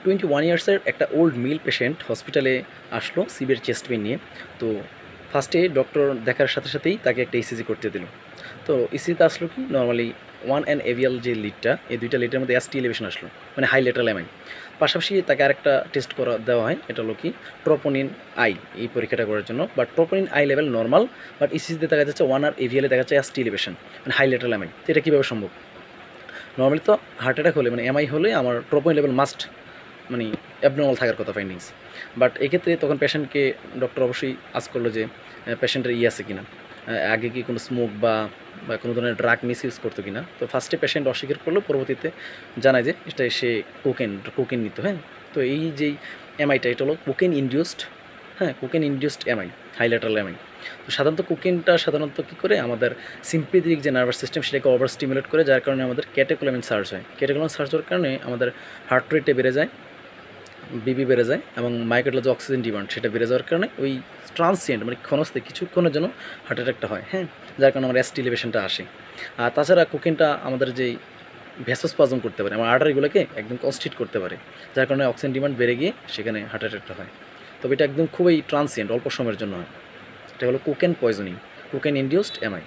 21 ইয়ার্সের একটা old male patient হসপিটালে আসলো সিভিয়ার চেস্ট পেইন নিয়ে। তো ফার্স্টে ডক্টর দেখার সাথে সাথেই তাকে একটা ইসিজি করতে দিল। তো ইসিজিতে আসলো কি নর্মালি 1 অ্যান্ড এভিয়াল যে লিডটা, এই দুইটা লিডের মধ্যে এসটি এলিভেশন আসলো, মানে হাই লেটারাল এমআই। পাশাপাশি তাকে আরেকটা টেস্ট করা দেওয়া হয়, এটা হলো কি ট্রোপোনিন আই, এই পরীক্ষাটা করার জন্য। But troponin I level normal, but ইসিজিতে দেখা যাচ্ছে 1 আর এভিয়ালে দেখা যাচ্ছে এসটি এলিভেশন, মানে হাই লেটারাল এমআই। তো এটা কীভাবে সম্ভব? নর্মালি তো হার্ট অ্যাটাক হলে মানে এমআই হলে আমার ট্রোপোনিন লেভেল মাস্ট মানে অ্যাবনর্মাল থাকার কথা ফাইন্ডিংস। বাট এক্ষেত্রে তখন পেশেন্টকে ডক্টর অবশ্যই আজ করলো যে পেশেন্টের আছে কিনা, আগে কি কোনো স্মোক বা কোনো ধরনের ড্রাগ মিস ইউজ করতো কিনা। তো ফার্স্টে পেশেন্ট অস্বীকার করলো, পরবর্তীতে জানায় যে এটা সে কোকেন নিত। হ্যাঁ, তো এই যেই এমআইটা এটা হলো কোকেন ইনডিউসড, হ্যাঁ কোকেন ইনডিউসড এমআই, হাইলাটারাল এমআই। তো সাধারণত কোকেনটা সাধারণত কী করে আমাদের সিম্পেথেটিক যে নার্ভাস সিস্টেম সেটাকে ওভার স্টিমুলেট করে, যার কারণে আমাদের ক্যাটেকোলামিন সার্জ হয়। ক্যাটেকোলামিন সার্জ হওয়ার কারণে আমাদের হার্ট রেটে বেড়ে যায়, বিপি বেড়ে যায়, এবং মাইকেটাল যে অক্সিজেন ডিমান্ড সেটা বেড়ে যাওয়ার কারণে ওই ট্রান্সিয়েন্ট মানে ক্ষণস্থায়ী কিছুক্ষণের জন্য হার্ট অ্যাটাকটা হয়। হ্যাঁ, যার কারণে আমার এসটি এলিভেশনটা আসে। আর তাছাড়া কোকেনটা আমাদের যেই ভ্যাসোস্পাজম করতে পারে, আমার আর্টারিগুলোকে একদম কনস্ট্রিক্ট করতে পারে, যার কারণে অক্সিজেন ডিমান্ড বেড়ে গিয়ে সেখানে হার্ট অ্যাটাকটা হয়। তবে এটা একদম খুবই ট্রান্সিয়েন্ট, অল্প সময়ের জন্য হয়। এটা হলো cocaine poisoning, cocaine induced MI.